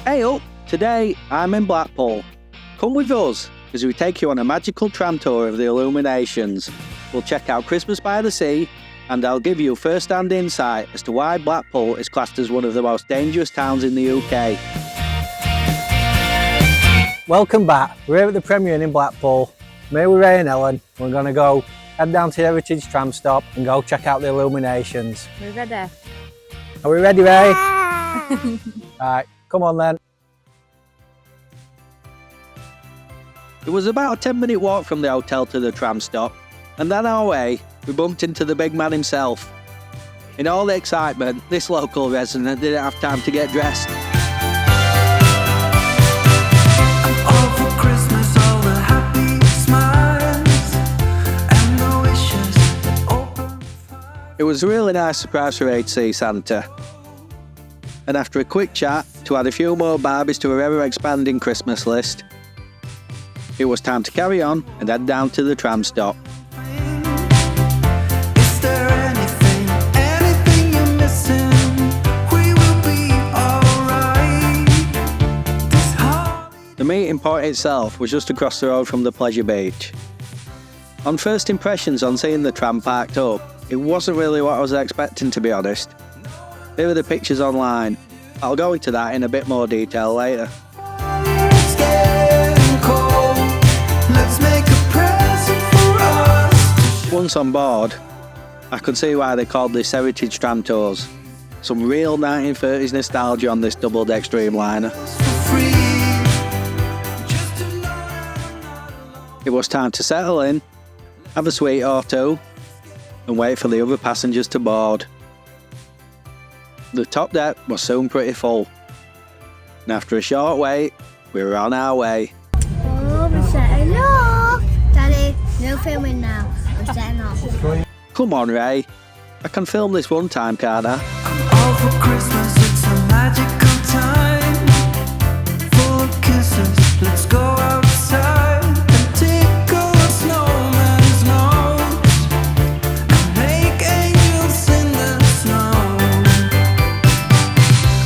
Hey up! Today I'm in Blackpool. Come with us as we take you on a magical tram tour of the Illuminations. We'll check out Christmas by the Sea, and I'll give you first-hand insight as to why Blackpool is classed as one of the most dangerous towns in the UK. Welcome back. We're here at the Premier Inn in Blackpool. I'm here with Ray and Ellen. We're going to head down to the Heritage tram stop and go check out the Illuminations. We're ready. Are we ready, Ray? Right, come on then. It was about a 10-minute walk from the hotel to the tram stop, and on our way, we bumped into the big man himself. In all the excitement, this local resident didn't have time to get dressed. It was a really nice surprise for Ray to see Santa. And after a quick chat to add a few more Barbies to her ever-expanding Christmas list, it was time to carry on and head down to the tram stop. Is there anything you're missing? We will be alright. The meeting point itself was just across the road from the pleasure beach. On first impressions on seeing the tram parked up, it wasn't really what I was expecting, to be honest. Here are the pictures online. I'll go into that in a bit more detail later. Once on board, I could see why they called this Heritage tram tours. Some real 1930s nostalgia on this double-deck streamliner. It was time to settle in, have a sweet or two, and wait for the other passengers to board. The top deck was soon pretty full, and after a short wait, we were on our way. Oh, we're setting off! Daddy, no filming now. We're setting off. Come on, Ray. I can film this one time, can't I? All for Christmas, it's a magical time. Full of kisses, let's go outside and tickle a snowman's nose and make angels in the snow.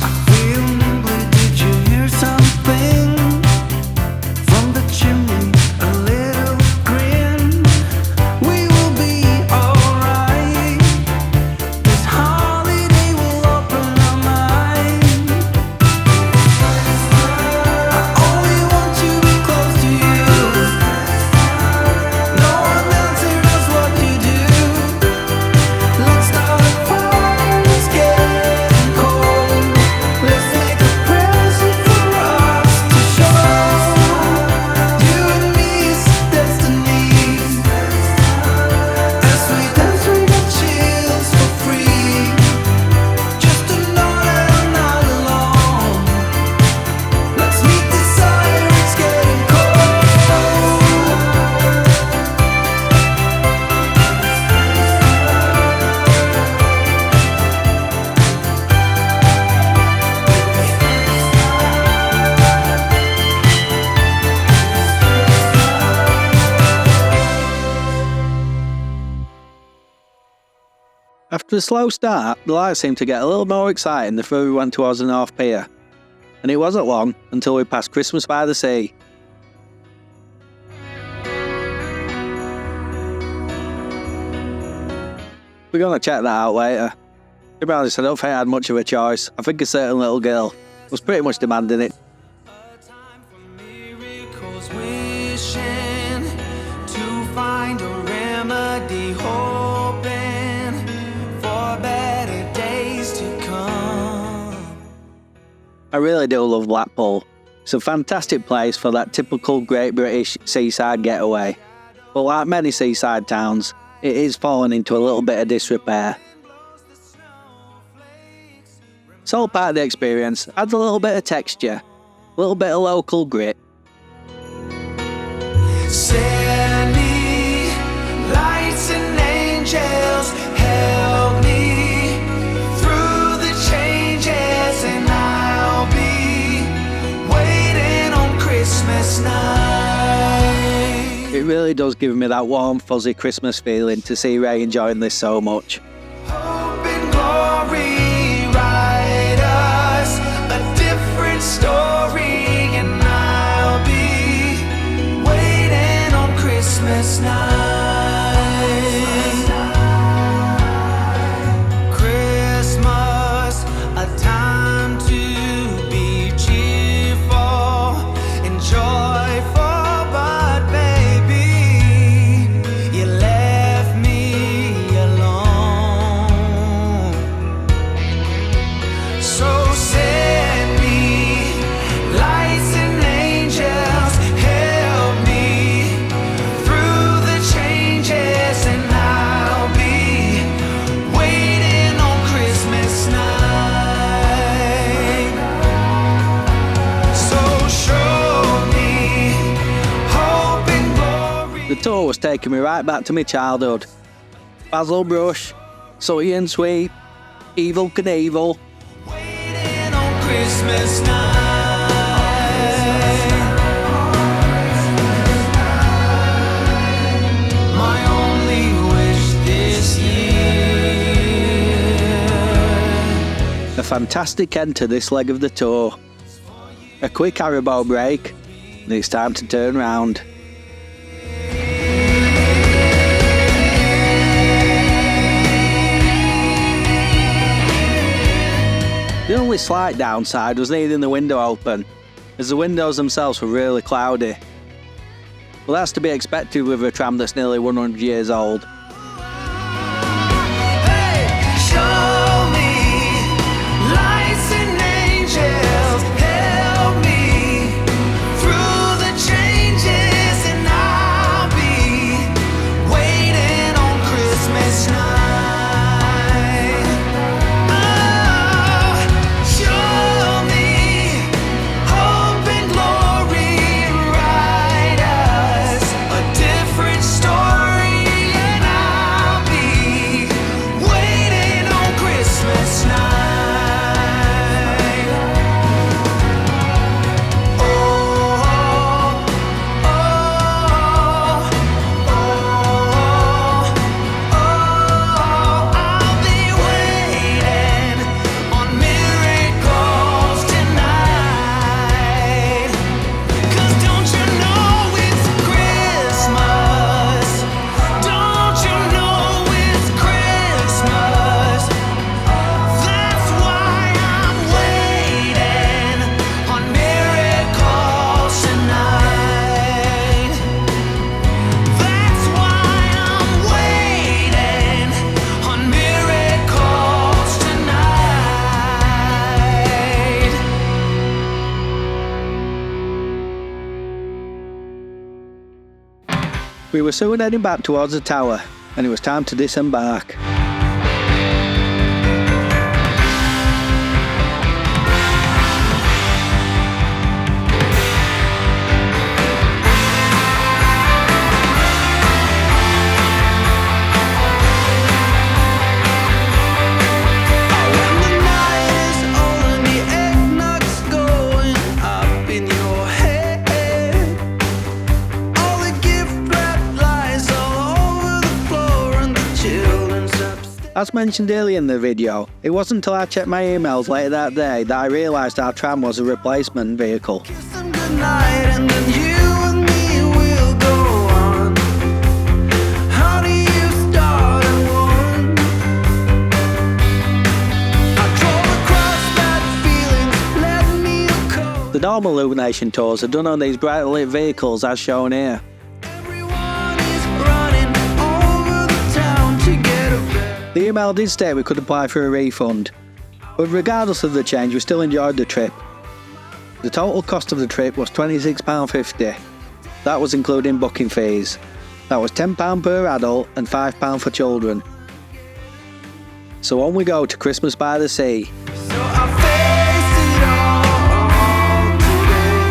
I feel nimbly, did you hear something? From the chimney, a little grin. We will be alright. This holiday will open our mind. I only want to be close to you. No one else here does what you do. Let's start a fire, it's getting cold. Let's make a present for us to show. You and me's destiny. As we dance, we get chills for free. Just to know that I'm not alone. Let's meet the fire, it's getting cold. After a slow start, the lights seemed to get a little more exciting the further we went towards the North Pier. And it wasn't long until we passed Christmas by the Sea. We're going to check that out later. To be honest, I don't think I had much of a choice. I think a certain little girl was pretty much demanding it. A time for miracles, wishing to find a remedy, hoping for better days to come. I really do love Blackpool. It's a fantastic place for that typical Great British seaside getaway. But like many seaside towns, it is falling into a little bit of disrepair. It's all part of the experience, adds a little bit of texture, a little bit of local grit. Send me lights and angels, help me through the changes, and I'll be waiting on Christmas night. It really does give me that warm, fuzzy Christmas feeling to see Ray enjoying this so much. Hope and glory, write us a different story. tour was taking me right back to my childhood. Basil Brush, Sully and Sweet, Evil Knievel. Waiting on Christmas night. My only wish this year. A fantastic end to this leg of the tour. A quick Haribo break, and it's time to turn round. The only slight downside was needing the window open, as the windows themselves were really cloudy. Well, that's to be expected with a tram that's nearly 100 years old. Hey, show me lights and angels, help me through the changes, and I'll be waiting on Christmas night. Oh, show me hope and glory, write us a different story, and I'll be waiting on Christmas night. Oh, oh, I'll be waiting on miracles tonight. 'Cause don't you know it's Christmas? Don't you know it's Christmas? That's why I'm waiting on miracles tonight. That's why I'm waiting on miracles tonight. We were soon heading back towards the tower, and it was time to disembark. When the night is old and the eggnog's going up in your head, all the gift wrap lies all over the floor and the children's upstairs. As mentioned earlier in the video, it wasn't until I checked my emails later that day that I realised our tram was a replacement vehicle. Kiss them goodnight and then you and me will go on. How do you start at one? I drove across bad feelings, let me a cold. The normal Illumination tours are done on these brightly lit vehicles as shown here. Everyone is running over the town to get a better. The email did state we could apply for a refund, but regardless of the change we still enjoyed the trip. The total cost of the trip was £26.50. That was including booking fees. That was £10 per adult and £5 for children. So on we go to Christmas by the Sea. So I face it all today.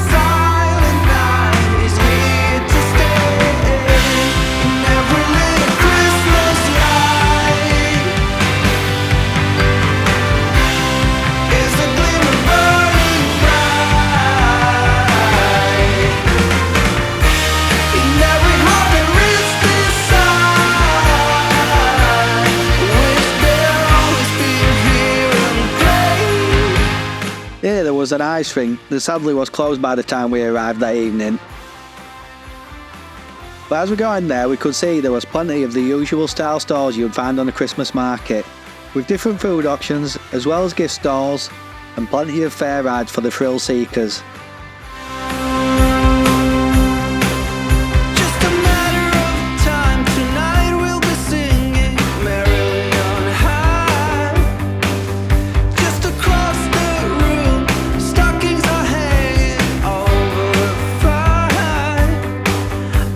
Silent night is here to stay. And every little Christmas light is a glimmer burning bright. In every heart there is this sign, wish there always be here and play. Here there was an ice rink that sadly was closed by the time we arrived that evening. But as we got in there we could see there was plenty of the usual style stores you'd find on a Christmas market, with different food options as well as gift stalls and plenty of fair rides for the thrill seekers. Just a matter of time, tonight we'll be singing merrily on high. Just across the room, stockings are hanging over the fire.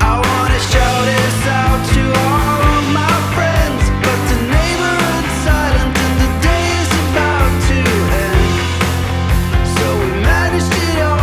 I wanna shout this out to all of my friends, but the neighborhood's silent and the day is about to end. So we managed it all.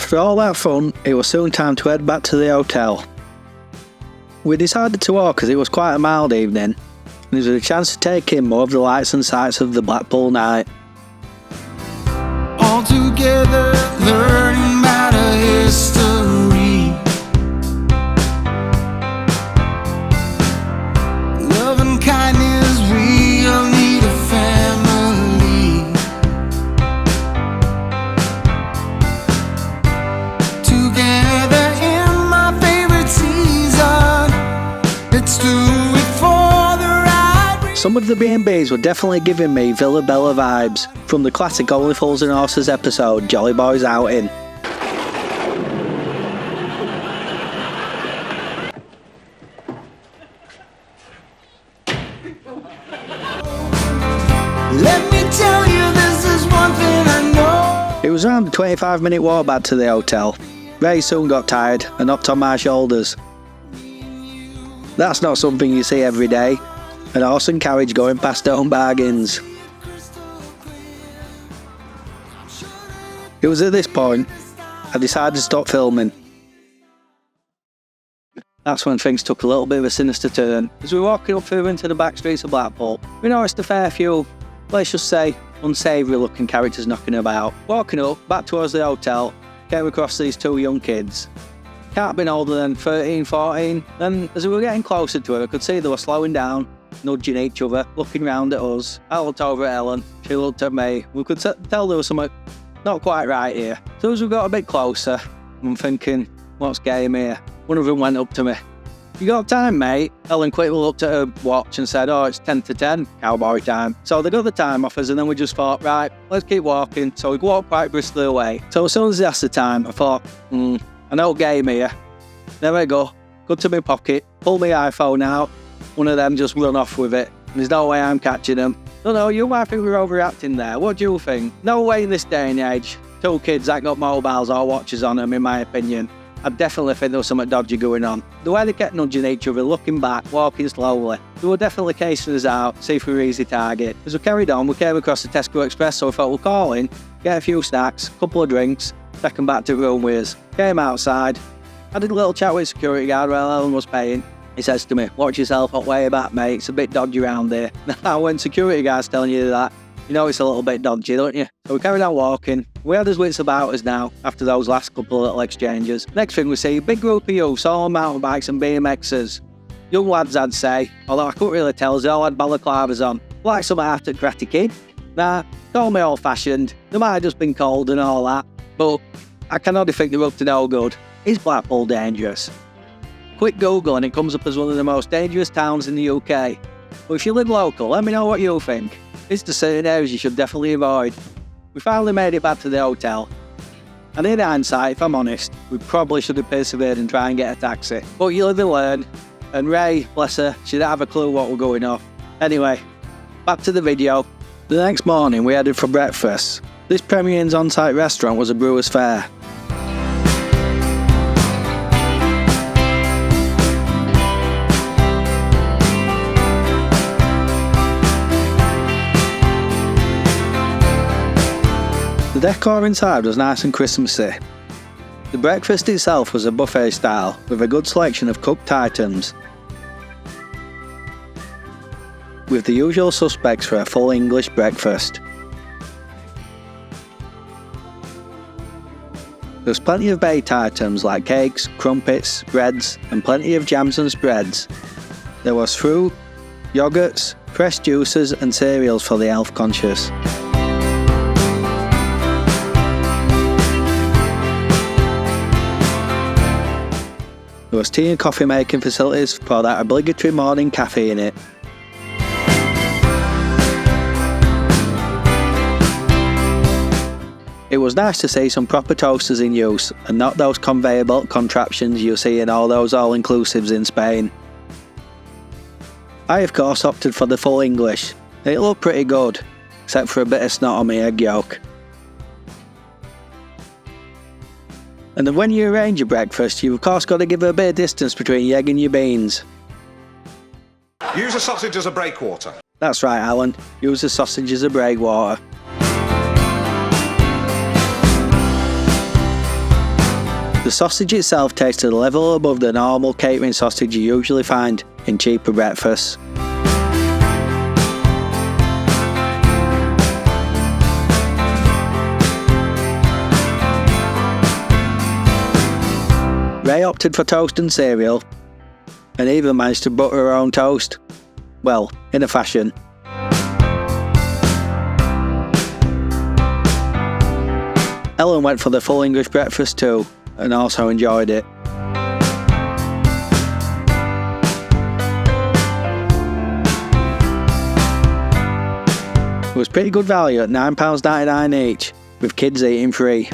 After all that fun, it was soon time to head back to the hotel. We decided to walk as it was quite a mild evening, and it was a chance to take in more of the lights and sights of the Blackpool night. All together, learning about a history. Love and kindness, we all need a family. Together in my favorite season, let's do it for the right reason. Some of the B&Bs were definitely giving me Villa Bella vibes from the classic Only Fools and Horses episode Jolly Boys Outing. Let me tell you, this is one thing I know. It was around a 25-minute walk back to the hotel. Ray soon got tired and hopped on my shoulders. That's not something you see every day. An horse and carriage going past Home Bargains. It was at this point I decided to stop filming. That's when things took a little bit of a sinister turn. As we were walking up through into the back streets of Blackpool, we noticed a fair few, let's just say, unsavoury looking characters knocking about. Walking up, back towards the hotel, came across these two young kids. Can't have been older than 13, 14. Then, as we were getting closer to it, I could see they were slowing down, nudging each other, looking round at us. I looked over at Ellen, she looked at me. We could tell there was something not quite right here. So as we got a bit closer, I'm thinking, what's game here? One of them went up to me. "You got time, mate?" Ellen quickly looked at her watch and said, "Oh, it's 10 to 10, cowboy time." So they got the time off us, and then we just thought, right, let's keep walking. So we walked quite briskly away. So as soon as they asked the time, I thought, I know game here. There we go. Go to my pocket, pull my iPhone out. One of them just run off with it. There's no way I'm catching them. No, you might think we're overreacting there. What do you think? No way in this day and age. Two kids that got mobiles or watches on them, in my opinion. I definitely think there was something dodgy going on. The way they kept nudging each other, looking back, walking slowly. They were definitely casing us out, see if we were easy target. As we carried on, we came across the Tesco Express, so we thought we'll call in, get a few snacks, a couple of drinks, take them back to room with us. Came outside, I did a little chat with security guard while Ellen was paying. He says to me, "Watch yourself up way back, mate. It's a bit dodgy around here." Now, when security guard's telling you that, you know it's a little bit dodgy, don't you? So we carried on walking. We had his wits about us now, after those last couple of little exchanges. Next thing we see, a big group of youths, all on mountain bikes and BMXs. Young lads, I'd say, although I couldn't really tell, as they all had balaclavas on. Like some aristocratic kid. Nah, call me old-fashioned. They might have just been cold and all that, but I can only think they're up to no good. Is Blackpool dangerous? Quick Google and it comes up as one of the most dangerous towns in the UK. But if you live local, let me know what you think. Is there certain areas you should definitely avoid? We finally made it back to the hotel. And in hindsight, if I'm honest, we probably should have persevered and tried and get a taxi. But you live and learn. And Ray, bless her, she didn't have a clue what was going on. Anyway, back to the video. The next morning we headed for breakfast. This Premier Inn's on-site restaurant was a Brewers Fayre. The decor inside was nice and Christmassy. The breakfast itself was a buffet style with a good selection of cooked items, with the usual suspects for a full English breakfast. There was plenty of baked items like cakes, crumpets, breads and plenty of jams and spreads. There was fruit, yogurts, fresh juices and cereals for the health conscious. There was tea and coffee making facilities for that obligatory morning cafe in it. It was nice to see some proper toasters in use and not those conveyor belt contraptions you see in all those all-inclusives in Spain. I of course opted for the full English. It looked pretty good, except for a bit of snot on my egg yolk. And then when you arrange your breakfast, you've of course got to give it a bit of distance between your egg and your beans. Use a sausage as a breakwater. That's right, Alan. Use the sausage as a breakwater. The sausage itself tasted a level above the normal catering sausage you usually find in cheaper breakfasts. Ray opted for toast and cereal, and even managed to butter her own toast. Well, in a fashion. Ellen went for the full English breakfast too, and also enjoyed it. It was pretty good value at £9.99 each, with kids eating free.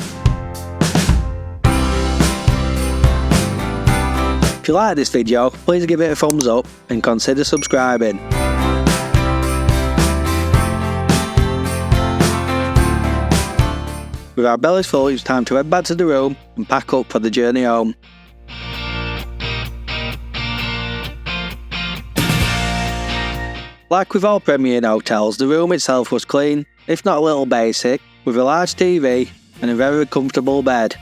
If you like this video, please give it a thumbs up and consider subscribing. With our bellies full, it's time to head back to the room and pack up for the journey home. Like with all Premier Inn hotels, the room itself was clean, if not a little basic, with a large TV and a very comfortable bed.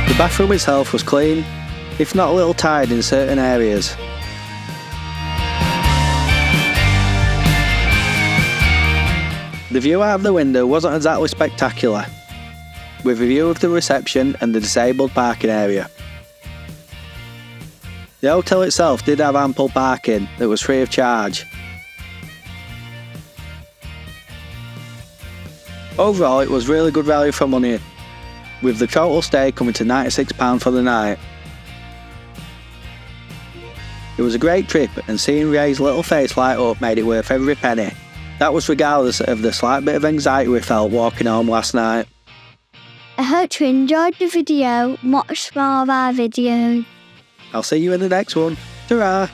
The bathroom itself was clean, if not a little tired in certain areas. The view out of the window wasn't exactly spectacular, with a view of the reception and the disabled parking area. The hotel itself did have ample parking that was free of charge. Overall, it was really good value for money, with the total stay coming to £96 for the night. It was a great trip, and seeing Ray's little face light up made it worth every penny. That was regardless of the slight bit of anxiety we felt walking home last night. I hope you enjoyed the video. Watch more of our videos. I'll see you in the next one. Ta-ra!